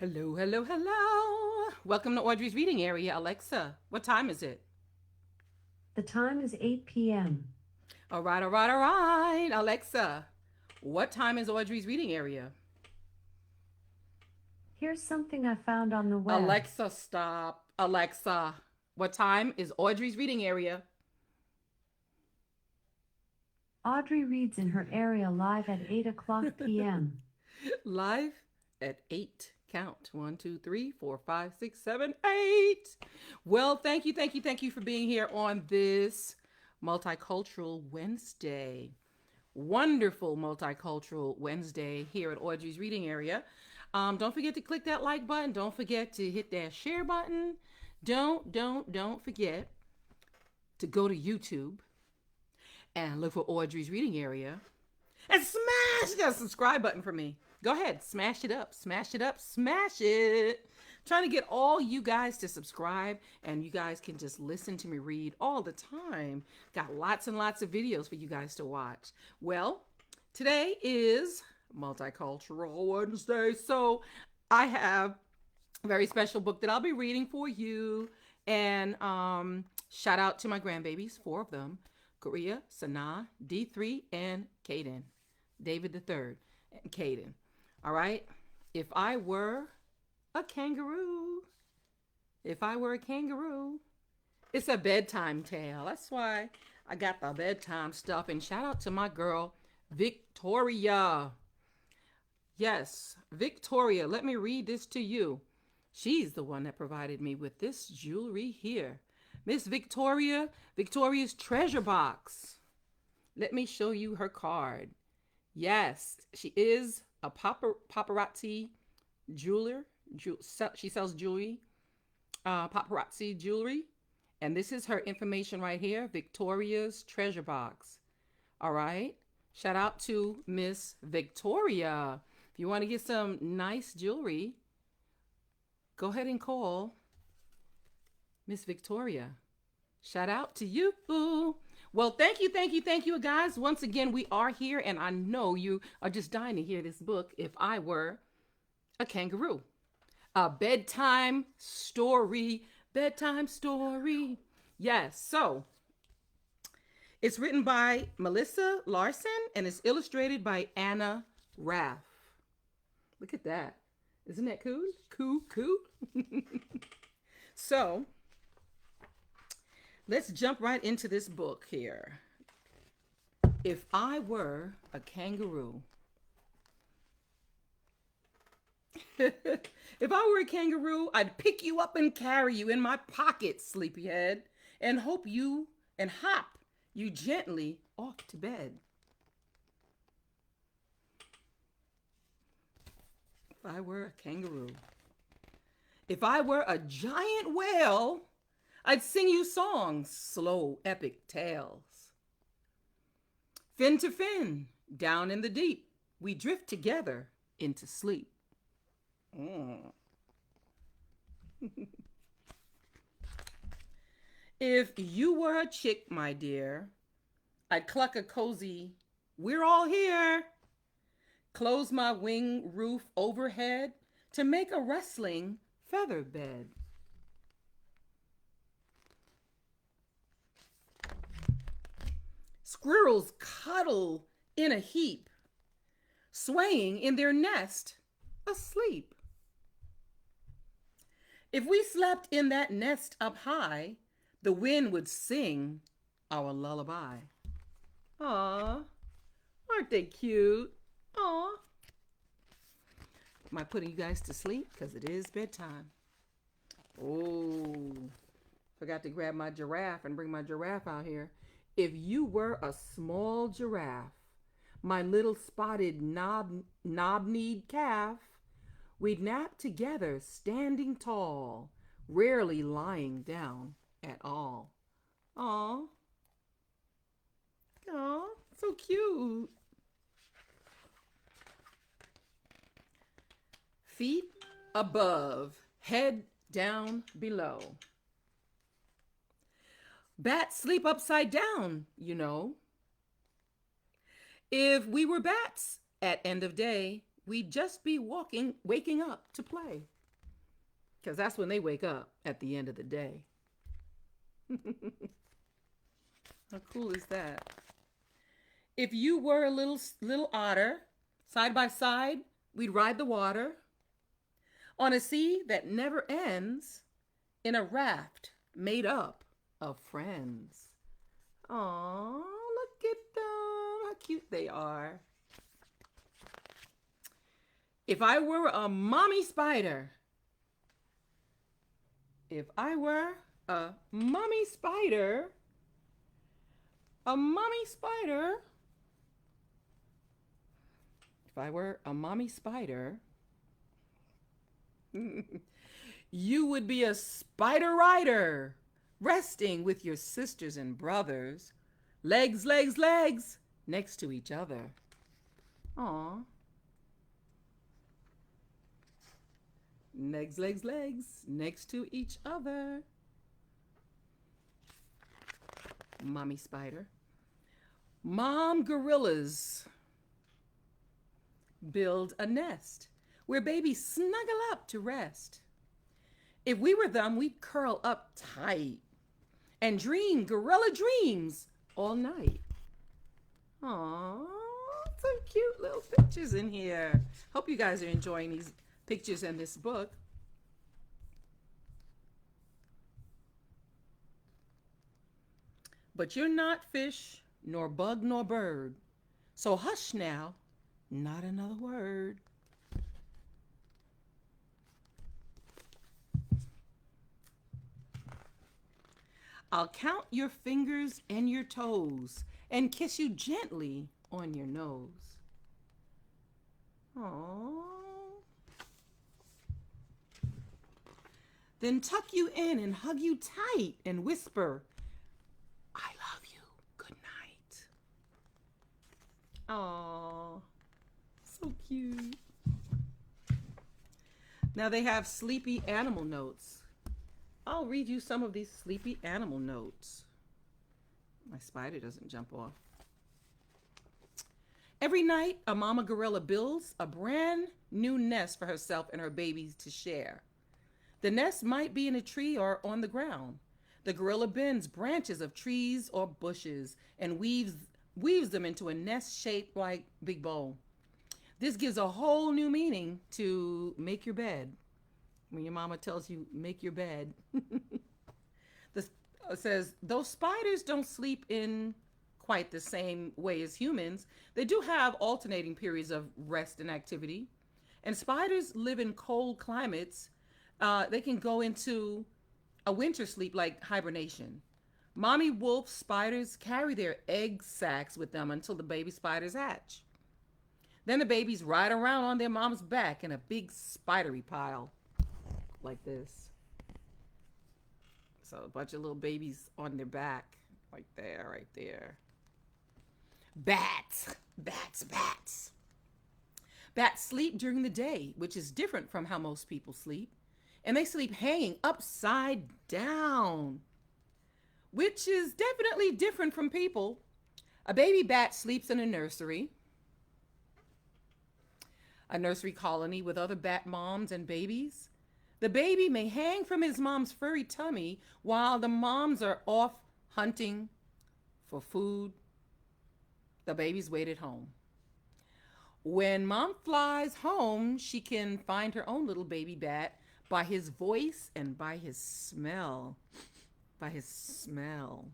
Hello, hello, hello. Welcome to Audrey's reading area. Alexa, what time is it? The time is 8 p.m. All right, all right, all right. Alexa, what time is Audrey's reading area? Here's something I found on the web. Alexa, stop. Alexa, what time is Audrey's reading area? Audrey reads in her area live at 8 o'clock p.m. Live at 8. Count. 1, 2, 3, 4, 5, 6, 7, 8. Well, thank you for being here on this Multicultural Wednesday. Wonderful Multicultural Wednesday here at Audrey's Reading Area. Don't forget to click that like button. Don't forget to hit that share button. Don't forget to go to YouTube and look for Audrey's Reading Area and smash that subscribe button for me. Go ahead, smash it up, smash it up, smash it. Trying to get all you guys to subscribe, and you guys can just listen to me read all the time. Got lots and lots of videos for you guys to watch. Well, today is Multicultural Wednesday, so I have a very special book that I'll be reading for you. And shout out to my grandbabies, four of them: Korea, Sanaa, D3, and Kaden. David the Third and Kaden. All right. If I were a kangaroo, if I were a kangaroo, it's a bedtime tale. That's why I got the bedtime stuff. And shout out to my girl, Victoria. Yes, Victoria. Let me read this to you. She's the one that provided me with this jewelry here. Miss Victoria, Victoria's treasure box. Let me show you her card. Yes, she is a paparazzi jeweler. She sells jewelry, paparazzi jewelry. And this is her information right here, Victoria's treasure box. All right. Shout out to Miss Victoria. If you want to get some nice jewelry, go ahead and call Miss Victoria. Shout out to you. Well, thank you, guys. Once again, we are here, and I know you are just dying to hear this book. If I were a kangaroo, a bedtime story. Yes. So it's written by Mylisa Larsen, and it's illustrated by Anna Raff. Look at that. Isn't that cool? Cool. So let's jump right into this book here. If I were a kangaroo, if I were a kangaroo, I'd pick you up and carry you in my pocket, sleepyhead, and hop you gently off to bed. If I were a kangaroo, if I were a giant whale, I'd sing you songs, slow, epic tales. Fin to fin, down in the deep, we drift together into sleep. Mm. If you were a chick, my dear, I'd cluck a cozy, we're all here. Close my wing roof overhead to make a rustling feather bed. Squirrels cuddle in a heap, swaying in their nest, asleep. If we slept in that nest up high, the wind would sing our lullaby. Aw, aren't they cute? Aw. Am I putting you guys to sleep? Because it is bedtime. Oh, forgot to grab my giraffe and bring my giraffe out here. If you were a small giraffe, my little spotted knob-kneed calf, we'd nap together standing tall, rarely lying down at all. Aw. Aw, so cute. Feet above, head down below. Bats sleep upside down, you know. If we were bats at end of day, we'd just be waking up to play. Because that's when they wake up at the end of the day. How cool is that? If you were a little otter, side by side, we'd ride the water on a sea that never ends in a raft made up of friends. Aww, look at them. How cute they are. If I were a mommy spider, if I were a mommy spider, if I were a mommy spider, you would be a spider rider, resting with your sisters and brothers, legs, legs, legs, next to each other. Aw. Legs, legs, legs, next to each other. Mommy spider. Mom gorillas build a nest where babies snuggle up to rest. If we were them, we'd curl up tight and dream gorilla dreams all night. Aww, some cute little pictures in here. Hope you guys are enjoying these pictures in this book. But you're not fish, nor bug, nor bird. So hush now, not another word. I'll count your fingers and your toes and kiss you gently on your nose. Aww. Then tuck you in and hug you tight and whisper, I love you, good night. Aww, so cute. Now they have sleepy animal notes. I'll read you some of these sleepy animal notes. My spider doesn't jump off. Every night, a mama gorilla builds a brand new nest for herself and her babies to share. The nest might be in a tree or on the ground. The gorilla bends branches of trees or bushes and weaves them into a nest shaped like big bowl. This gives a whole new meaning to make your bed. When your mama tells you, make your bed. This says, though spiders don't sleep in quite the same way as humans, they do have alternating periods of rest and activity. And spiders live in cold climates. They can go into a winter sleep like hibernation. Mommy wolf spiders carry their egg sacs with them until the baby spiders hatch. Then the babies ride around on their mom's back in a big spidery pile. Like this. So a bunch of little babies on their back. Right there, right there. Bats. Bats, bats. Bats sleep during the day, which is different from how most people sleep. And they sleep hanging upside down, which is definitely different from people. A baby bat sleeps in a nursery colony with other bat moms and babies. The baby may hang from his mom's furry tummy while the moms are off hunting for food. The babies wait at home. When mom flies home, she can find her own little baby bat by his voice and by his smell. By his smell.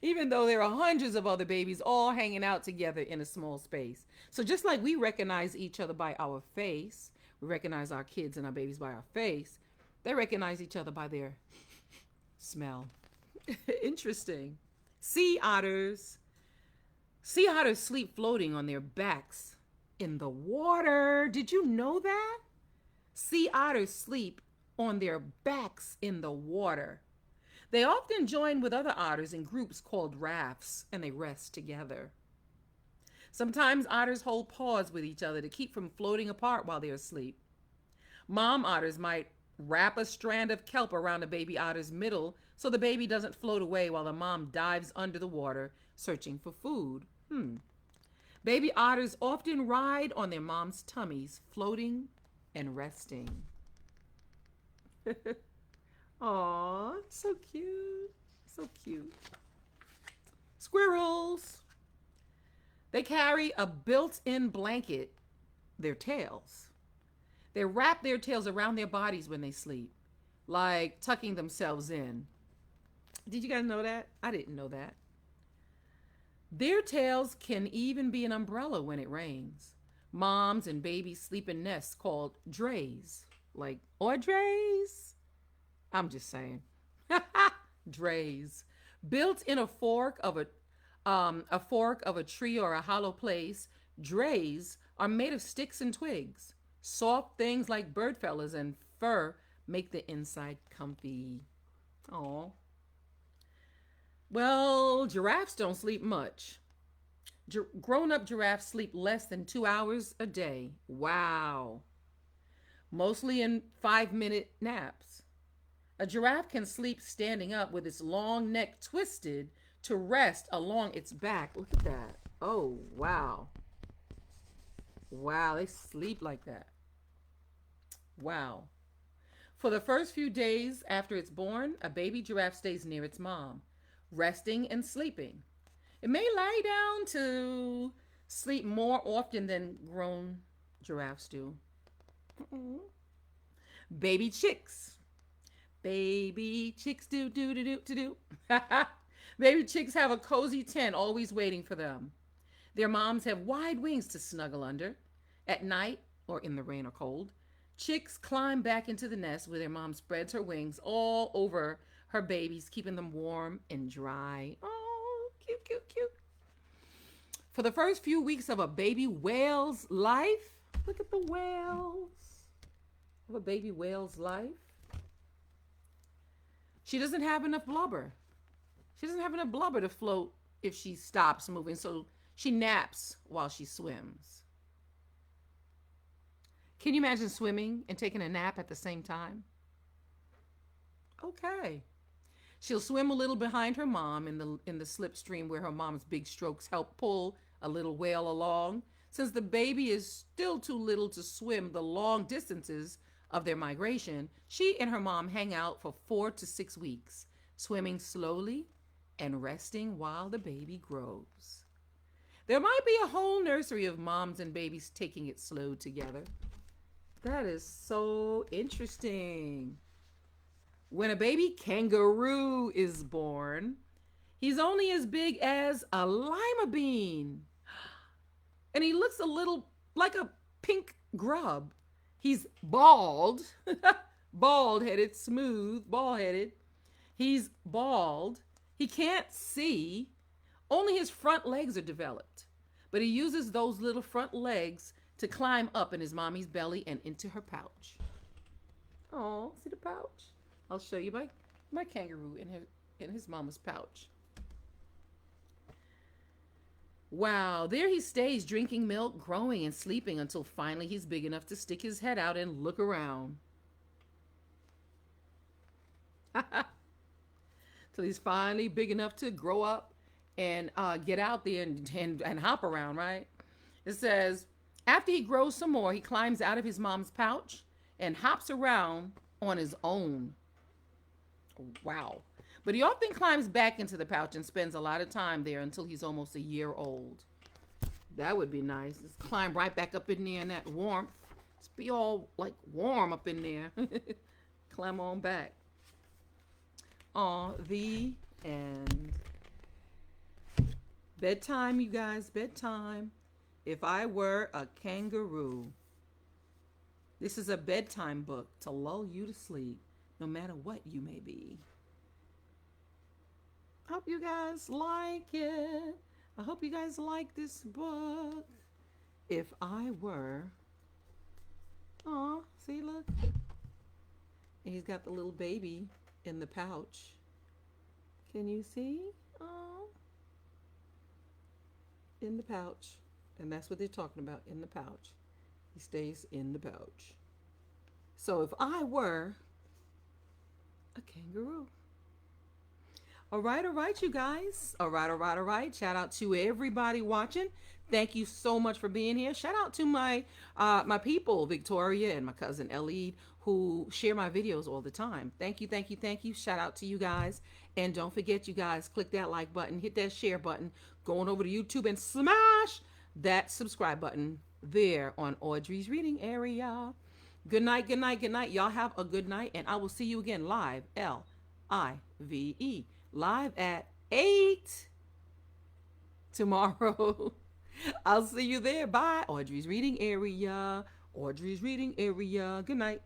Even though there are hundreds of other babies all hanging out together in a small space. So just like we recognize each other by our face, we recognize our kids and our babies by our face, they recognize each other by their smell. Interesting. Sea otters. Sea otters sleep floating on their backs in the water. Did you know that? Sea otters sleep on their backs in the water. They often join with other otters in groups called rafts, and they rest together. Sometimes otters hold paws with each other to keep from floating apart while they're asleep. Mom otters might wrap a strand of kelp around a baby otter's middle so the baby doesn't float away while the mom dives under the water searching for food. Baby otters often ride on their mom's tummies, floating and resting. Aw, so cute. So cute. Squirrels. They carry a built-in blanket, their tails. They wrap their tails around their bodies when they sleep, like tucking themselves in. Did you guys know that? I didn't know that. Their tails can even be an umbrella when it rains. Moms and babies sleep in nests called drays, like Audrey's. I'm just saying. Drays. Built in a fork of a tree or a hollow place, drays are made of sticks and twigs. Soft things like bird feathers and fur make the inside comfy. Aw. Well, giraffes don't sleep much. Grown-up giraffes sleep less than 2 hours a day. Wow. Mostly in 5-minute naps. A giraffe can sleep standing up with its long neck twisted to rest along its back. Look at that. Oh, wow. Wow, they sleep like that. Wow. For the first few days after it's born, a baby giraffe stays near its mom, resting and sleeping. It may lie down to sleep more often than grown giraffes do. Baby chicks. Baby chicks do. Baby chicks have a cozy tent always waiting for them. Their moms have wide wings to snuggle under. At night, or in the rain or cold, chicks climb back into the nest where their mom spreads her wings all over her babies, keeping them warm and dry. Oh, cute, cute, cute. For the first few weeks of a baby whale's life, look at the whales of a baby whale's life. She doesn't have enough blubber. She doesn't have enough blubber to float if she stops moving, so she naps while she swims. Can you imagine swimming and taking a nap at the same time? Okay. She'll swim a little behind her mom in the slipstream where her mom's big strokes help pull a little whale along. Since the baby is still too little to swim the long distances of their migration, she and her mom hang out for 4 to 6 weeks, swimming slowly and resting while the baby grows. There might be a whole nursery of moms and babies taking it slow together. That is so interesting. When a baby kangaroo is born, he's only as big as a lima bean. And he looks a little like a pink grub. He's bald, bald-headed, smooth, bald-headed. He's bald. He can't see. Only his front legs are developed. But he uses those little front legs to climb up in his mommy's belly and into her pouch. Oh, see the pouch? I'll show you my kangaroo in his mama's pouch. Wow, there he stays drinking milk, growing and sleeping until finally he's big enough to stick his head out and look around. Till he's finally big enough to grow up and get out there and hop around, right? It says, after he grows some more, he climbs out of his mom's pouch and hops around on his own. Wow. But he often climbs back into the pouch and spends a lot of time there until he's almost a year old. That would be nice. Just climb right back up in there in that warmth. Just be all like warm up in there. Climb on back. Aw, the end. Bedtime, you guys, bedtime. If I Were a Kangaroo. This is a bedtime book to lull you to sleep, no matter what you may be. Hope you guys like it. I hope you guys like this book. If I Were. Aw, see, look. And he's got the little baby in the pouch. Can you see? Aw. In the pouch. And that's what they're talking about, in the pouch. He stays in the pouch. So if I were a kangaroo. All right, you guys. All right. Shout out to everybody watching. Thank you so much for being here. Shout out to my people, Victoria and my cousin Ellie, who share my videos all the time. Thank you, thank you, thank you. Shout out to you guys. And don't forget, you guys, click that like button, hit that share button, go on over to YouTube and smash that subscribe button there on Audrey's reading area. Good night, good night, good night. Y'all have a good night, and I will see you again live, Live, live at 8 tomorrow. I'll see you there. Bye. Audrey's reading area. Audrey's reading area. Good night.